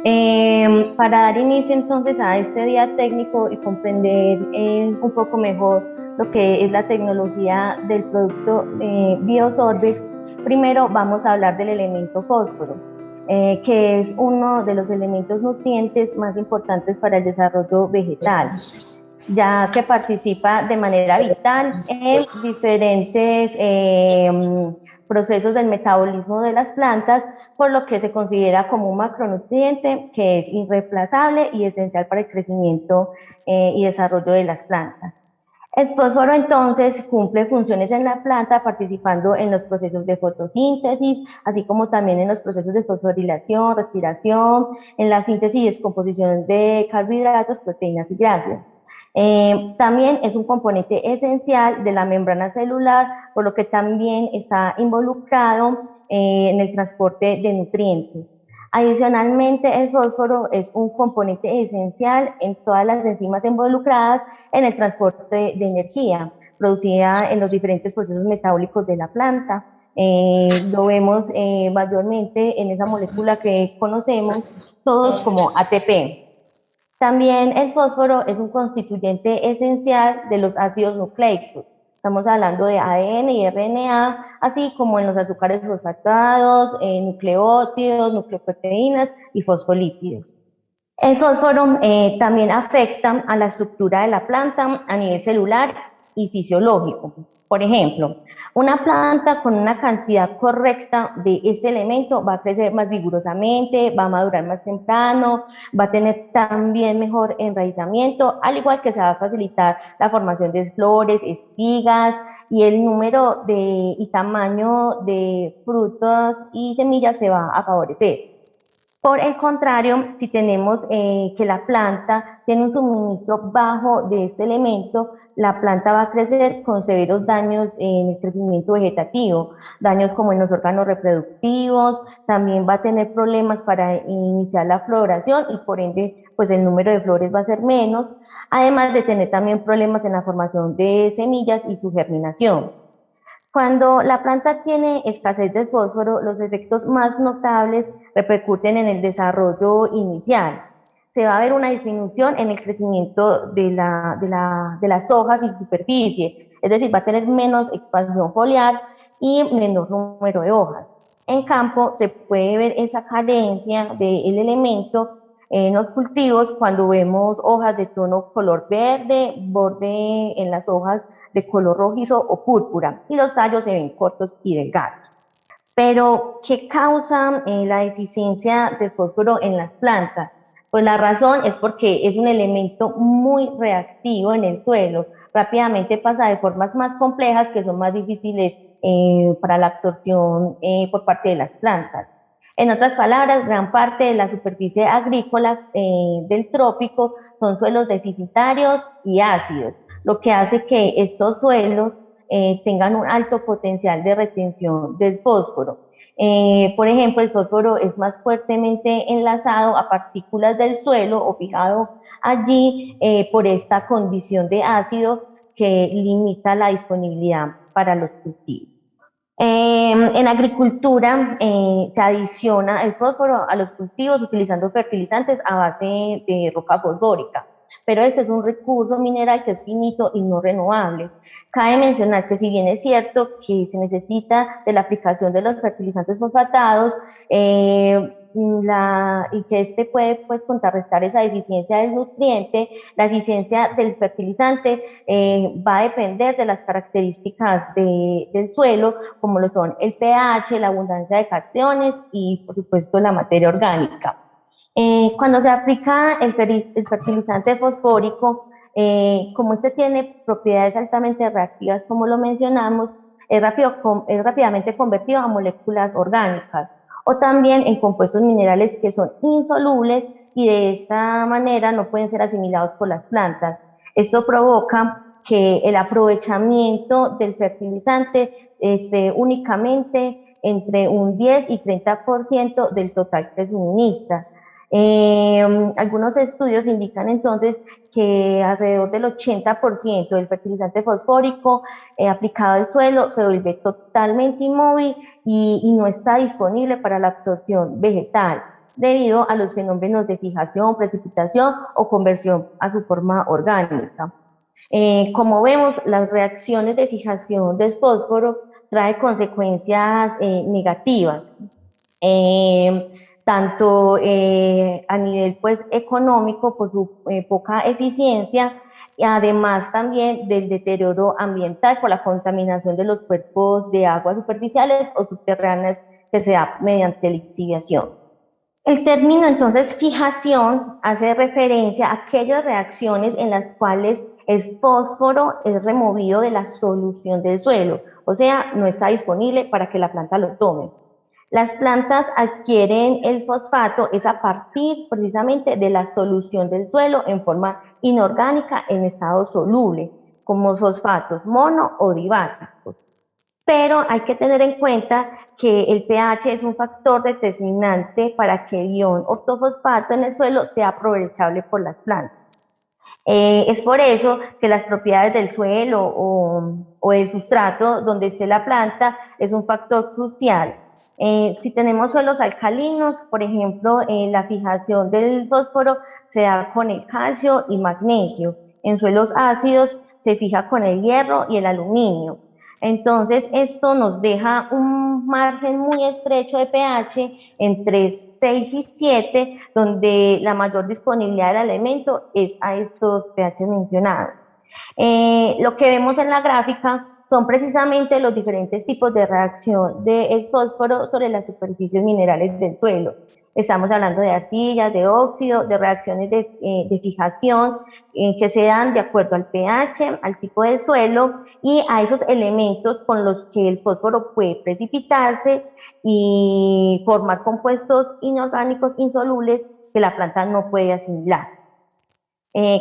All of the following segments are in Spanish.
Para dar inicio entonces a este día técnico y comprender un poco mejor lo que es la tecnología del producto Biosorbex, primero vamos a hablar del elemento fósforo, que es uno de los elementos nutrientes más importantes para el desarrollo vegetal, ya que participa de manera vital en diferentes procesos del metabolismo de las plantas, por lo que se considera como un macronutriente que es irreemplazable y esencial para el crecimiento y desarrollo de las plantas. El fósforo entonces cumple funciones en la planta participando en los procesos de fotosíntesis, así como también en los procesos de fosforilación, respiración, en la síntesis y descomposición de carbohidratos, proteínas y grasas. También es un componente esencial de la membrana celular, por lo que también está involucrado en el transporte de nutrientes. Adicionalmente, el fósforo es un componente esencial en todas las enzimas involucradas en el transporte de energía producida en los diferentes procesos metabólicos de la planta. Lo vemos mayormente en esa molécula que conocemos todos como ATP. También el fósforo es un constituyente esencial de los ácidos nucleicos. Estamos hablando de ADN y RNA, así como en los azúcares fosfatados, nucleótidos, nucleoproteínas y fosfolípidos. El fósforo también afecta a la estructura de la planta a nivel celular y fisiológico. Por ejemplo, una planta con una cantidad correcta de este elemento va a crecer más vigorosamente, va a madurar más temprano, va a tener también mejor enraizamiento, al igual que se va a facilitar la formación de flores, espigas y el número y tamaño de frutos y semillas se va a favorecer. Por el contrario, si tenemos que la planta tiene un suministro bajo de este elemento, la planta va a crecer con severos daños en el crecimiento vegetativo, daños como en los órganos reproductivos, también va a tener problemas para iniciar la floración y por ende, pues el número de flores va a ser menos, además de tener también problemas en la formación de semillas y su germinación. Cuando la planta tiene escasez de fósforo, los efectos más notables repercuten en el desarrollo inicial. Se va a ver una disminución en el crecimiento de las hojas y superficie, es decir, va a tener menos expansión foliar y menor número de hojas. En campo se puede ver esa carencia del elemento en los cultivos cuando vemos hojas de tono color verde, borde en las hojas de color rojizo o púrpura y los tallos se ven cortos y delgados. Pero, ¿qué causa la deficiencia de fósforo en las plantas? Pues la razón es porque es un elemento muy reactivo en el suelo, rápidamente pasa de formas más complejas que son más difíciles para la absorción por parte de las plantas. En otras palabras, gran parte de la superficie agrícola del trópico son suelos deficitarios y ácidos, lo que hace que estos suelos tengan un alto potencial de retención del fósforo. Por ejemplo, el fósforo es más fuertemente enlazado a partículas del suelo o fijado allí por esta condición de ácido que limita la disponibilidad para los cultivos. En agricultura se adiciona el fósforo a los cultivos utilizando fertilizantes a base de roca fosfórica, pero este es un recurso mineral que es finito y no renovable. Cabe mencionar que si bien es cierto que se necesita de la aplicación de los fertilizantes fosfatados, y que este puede pues contrarrestar esa deficiencia del nutriente, la eficiencia del fertilizante va a depender de las características del suelo, como lo son el pH, la abundancia de cationes y por supuesto la materia orgánica. Cuando se aplica el fertilizante fosfórico, como este tiene propiedades altamente reactivas, como lo mencionamos, es rápidamente convertido a moléculas orgánicas o también en compuestos minerales que son insolubles y de esta manera no pueden ser asimilados por las plantas. Esto provoca que el aprovechamiento del fertilizante esté únicamente entre un 10 y 30% del total que suministra. Algunos estudios indican entonces que alrededor del 80% del fertilizante fosfórico aplicado al suelo se vuelve totalmente inmóvil y no está disponible para la absorción vegetal. debido a los fenómenos de fijación, precipitación o conversión a su forma orgánica. Como vemos, las reacciones de fijación del fósforo trae consecuencias negativas, tanto a nivel pues, económico por su poca eficiencia, y además también del deterioro ambiental por la contaminación de los cuerpos de agua superficiales o subterráneas que se da mediante lixiviación. El término entonces fijación hace referencia a aquellas reacciones en las cuales el fósforo es removido de la solución del suelo, o sea, no está disponible para que la planta lo tome. Las plantas adquieren el fosfato es a partir precisamente de la solución del suelo en forma inorgánica en estado soluble, como fosfatos mono o dibásicos. Pero hay que tener en cuenta que el pH es un factor determinante para que el ion ortofosfato en el suelo sea aprovechable por las plantas. Es por eso que las propiedades del suelo o del sustrato donde esté la planta es un factor crucial. Si tenemos suelos alcalinos, por ejemplo, la fijación del fósforo se da con el calcio y magnesio. En suelos ácidos se fija con el hierro y el aluminio. Entonces, esto nos deja un margen muy estrecho de pH entre 6 y 7, donde la mayor disponibilidad del elemento es a estos pH mencionados. Lo que vemos en la gráfica son precisamente los diferentes tipos de reacción del fósforo sobre las superficies minerales del suelo. Estamos hablando de arcillas, de óxido, de reacciones de fijación que se dan de acuerdo al pH, al tipo del suelo y a esos elementos con los que el fósforo puede precipitarse y formar compuestos inorgánicos insolubles que la planta no puede asimilar.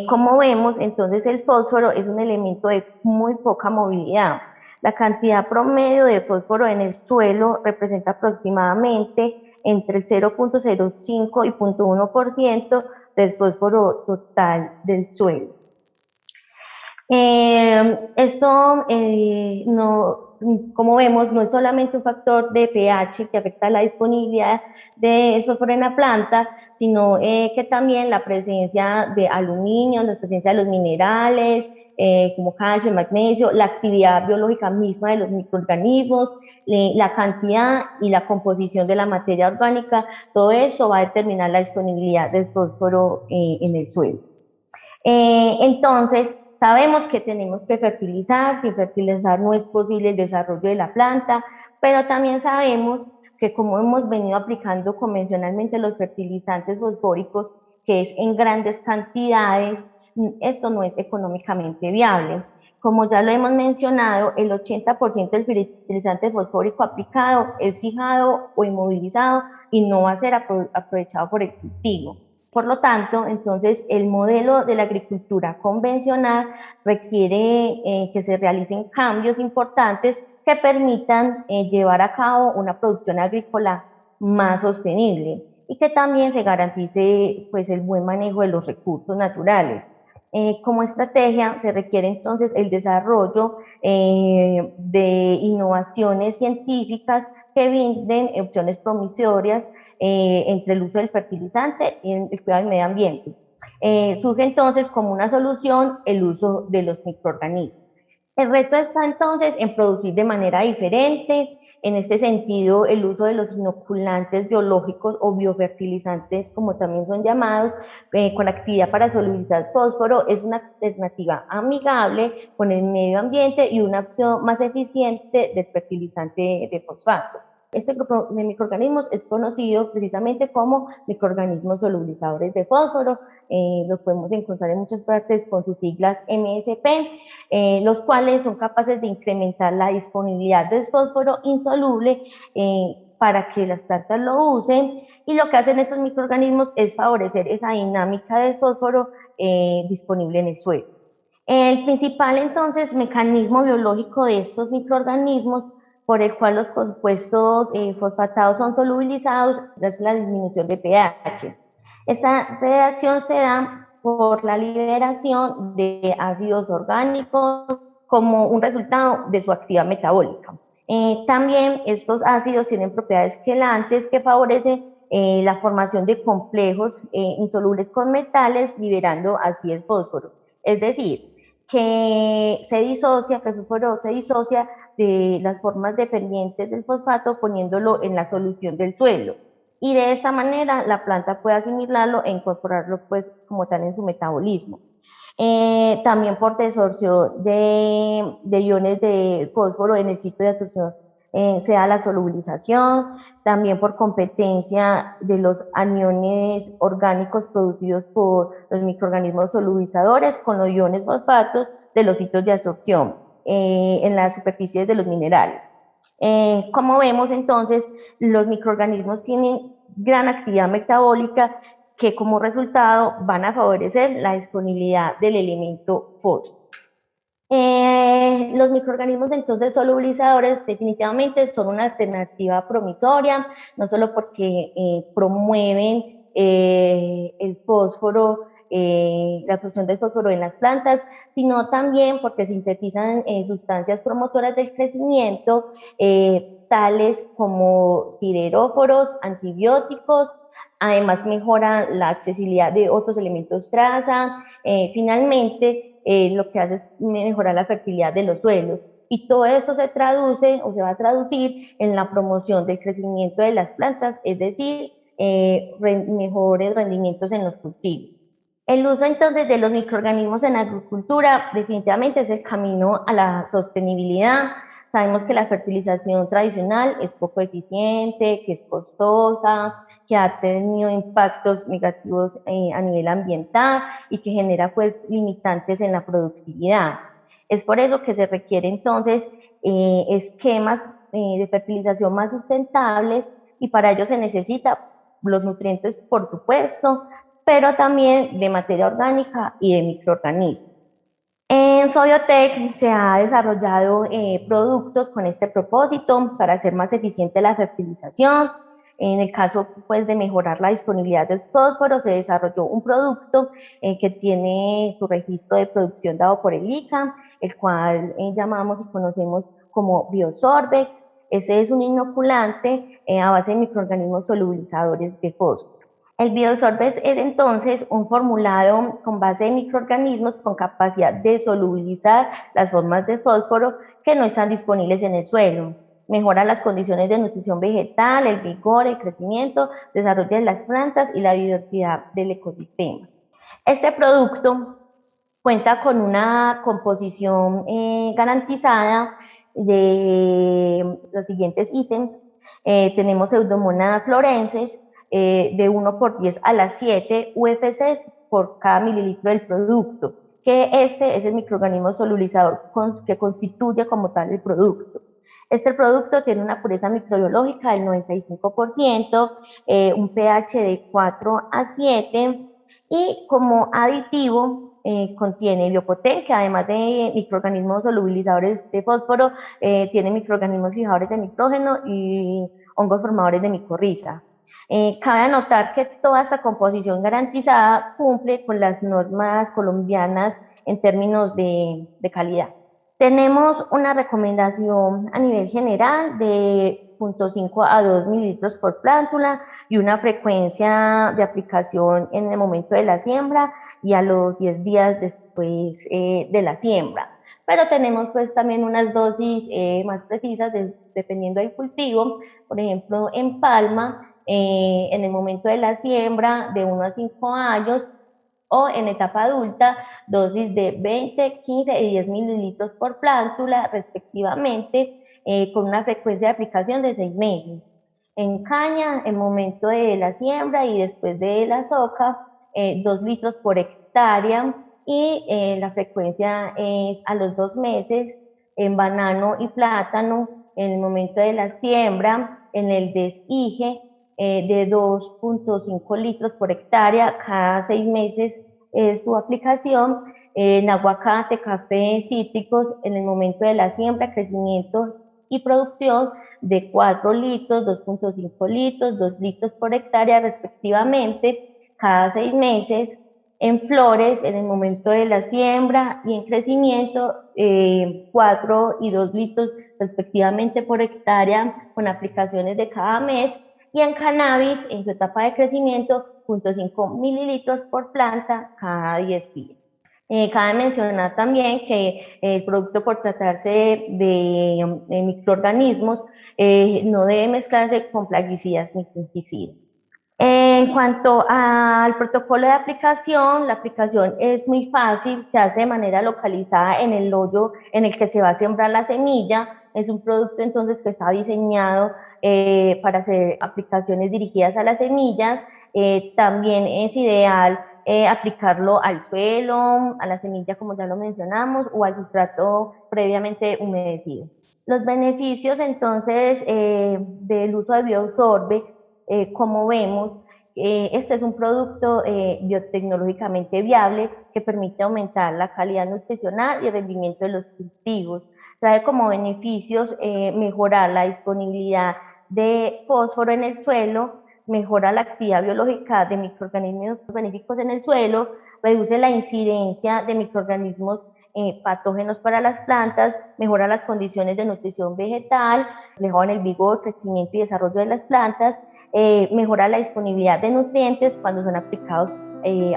Como vemos, entonces el fósforo es un elemento de muy poca movilidad. La cantidad promedio de fósforo en el suelo representa aproximadamente entre 0.05 y 0.1% del fósforo total del suelo. Esto, como vemos, no es solamente un factor de pH que afecta la disponibilidad de fósforo en la planta, sino que también la presencia de aluminio, la presencia de los minerales, como calcio, magnesio, la actividad biológica misma de los microorganismos, la cantidad y la composición de la materia orgánica, todo eso va a determinar la disponibilidad del fósforo en el suelo. Entonces, sabemos que tenemos que fertilizar, sin fertilizar no es posible el desarrollo de la planta, pero también sabemos que como hemos venido aplicando convencionalmente los fertilizantes fosfóricos, que es en grandes cantidades, esto no es económicamente viable. Como ya lo hemos mencionado, el 80% del fertilizante fosfórico aplicado es fijado o inmovilizado y no va a ser aprovechado por el cultivo. Por lo tanto, entonces, el modelo de la agricultura convencional requiere que se realicen cambios importantes que permitan llevar a cabo una producción agrícola más sostenible y que también se garantice pues, el buen manejo de los recursos naturales. Como estrategia se requiere entonces el desarrollo de innovaciones científicas que brinden opciones promisorias entre el uso del fertilizante y el cuidado del medio ambiente. Surge entonces como una solución el uso de los microorganismos. El reto está entonces en producir de manera diferente. En este sentido, el uso de los inoculantes biológicos o biofertilizantes, como también son llamados, con actividad para solubilizar fósforo, es una alternativa amigable con el medio ambiente y una opción más eficiente del fertilizante de fosfato. Este grupo de microorganismos es conocido precisamente como microorganismos solubilizadores de fósforo. Los podemos encontrar en muchas partes con sus siglas MSP, los cuales son capaces de incrementar la disponibilidad del fósforo insoluble para que las plantas lo usen, y lo que hacen estos microorganismos es favorecer esa dinámica del fósforo disponible en el suelo. El principal entonces mecanismo biológico de estos microorganismos por el cual los compuestos fosfatados son solubilizados es la disminución de pH. Esta reacción se da por la liberación de ácidos orgánicos como un resultado de su actividad metabólica. También estos ácidos tienen propiedades quelantes que favorecen la formación de complejos insolubles con metales, liberando así el fósforo. Es decir, que el fósforo se disocia de las formas dependientes del fosfato poniéndolo en la solución del suelo. Y de esta manera la planta puede asimilarlo e incorporarlo pues como tal en su metabolismo. También por desorción de iones de fósforo en el sitio de absorción se da la solubilización, también por competencia de los aniones orgánicos producidos por los microorganismos solubilizadores con los iones fosfatos de los sitios de absorción en las superficies de los minerales. Como vemos entonces, los microorganismos tienen gran actividad metabólica que como resultado van a favorecer la disponibilidad del elemento fósforo. Los microorganismos entonces solubilizadores definitivamente son una alternativa promisoria, no solo porque promueven el fósforo, la absorción del fósforo en las plantas, sino también porque sintetizan sustancias promotoras del crecimiento, tales como sideróforos, antibióticos. Además mejoran la accesibilidad de otros elementos traza. Finalmente, lo que hace es mejorar la fertilidad de los suelos. Y todo eso se traduce o se va a traducir en la promoción del crecimiento de las plantas, es decir, mejores rendimientos en los cultivos. El uso entonces de los microorganismos en la agricultura definitivamente es el camino a la sostenibilidad. Sabemos que la fertilización tradicional es poco eficiente, que es costosa, que ha tenido impactos negativos a nivel ambiental y que genera pues limitantes en la productividad. Es por eso que se requiere entonces esquemas de fertilización más sustentables y para ello se necesita los nutrientes, por supuesto, pero también de materia orgánica y de microorganismos. En Sobiotech se ha desarrollado productos con este propósito para hacer más eficiente la fertilización. En el caso pues, de mejorar la disponibilidad del fósforo, se desarrolló un producto que tiene su registro de producción dado por el ICA, el cual llamamos y conocemos como Biosorbex. Ese es un inoculante a base de microorganismos solubilizadores de fósforo. El Biosorbex es entonces un formulado con base de microorganismos con capacidad de solubilizar las formas de fósforo que no están disponibles en el suelo. Mejora las condiciones de nutrición vegetal, el vigor, el crecimiento, desarrollo de las plantas y la biodiversidad del ecosistema. Este producto cuenta con una composición garantizada de los siguientes ítems. Tenemos Pseudomonas florenses, de 1 por 10 a la 7 UFCs por cada mililitro del producto, que este es el microorganismo solubilizador que constituye como tal el producto. Este producto tiene una pureza microbiológica del 95%, un pH de 4 a 7 y como aditivo contiene Biopoten, que además de microorganismos solubilizadores de fósforo, tiene microorganismos fijadores de nitrógeno y hongos formadores de micorriza. Cabe anotar que toda esta composición garantizada cumple con las normas colombianas en términos de calidad. Tenemos una recomendación a nivel general de 0.5 a 2 mililitros por plántula y una frecuencia de aplicación en el momento de la siembra y a los 10 días después de la siembra. Pero tenemos pues también unas dosis más precisas dependiendo del cultivo. Por ejemplo, en palma, en el momento de la siembra de 1 a 5 años, o en etapa adulta, dosis de 20, 15 y 10 mililitros por plántula, respectivamente, con una frecuencia de aplicación de 6 meses. En caña, en momento de la siembra y después de la soca, 2 litros por hectárea y la frecuencia es a los 2 meses. En banano y plátano, en el momento de la siembra, en el desige, de 2.5 litros por hectárea cada 6 meses su aplicación. En aguacate, café, cítricos, en el momento de la siembra, crecimiento y producción de 4 litros, 2.5 litros, 2 litros por hectárea respectivamente cada 6 meses. En flores, en el momento de la siembra y en crecimiento, 4 y 2 litros respectivamente por hectárea con aplicaciones de cada mes. y en cannabis, en su etapa de crecimiento, 0.5 mililitros por planta cada 10 días. Cabe mencionar también que el producto, por tratarse de microorganismos, no debe mezclarse con plaguicidas ni fungicidas. En cuanto al protocolo de aplicación, la aplicación es muy fácil, se hace de manera localizada en el hoyo en el que se va a sembrar la semilla. Es un producto entonces que está diseñado para hacer aplicaciones dirigidas a las semillas. También es ideal aplicarlo al suelo, a la semilla como ya lo mencionamos, o al sustrato previamente humedecido. Los beneficios entonces del uso de Biosorbex, como vemos, este es un producto biotecnológicamente viable que permite aumentar la calidad nutricional y el rendimiento de los cultivos. Trae como beneficios mejorar la disponibilidad de fósforo en el suelo, mejora la actividad biológica de microorganismos benéficos en el suelo, reduce la incidencia de microorganismos patógenos para las plantas, mejora las condiciones de nutrición vegetal, mejora el vigor, crecimiento y desarrollo de las plantas, mejora la disponibilidad de nutrientes cuando son aplicados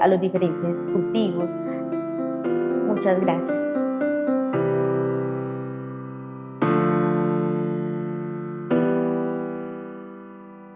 a los diferentes cultivos. Muchas gracias.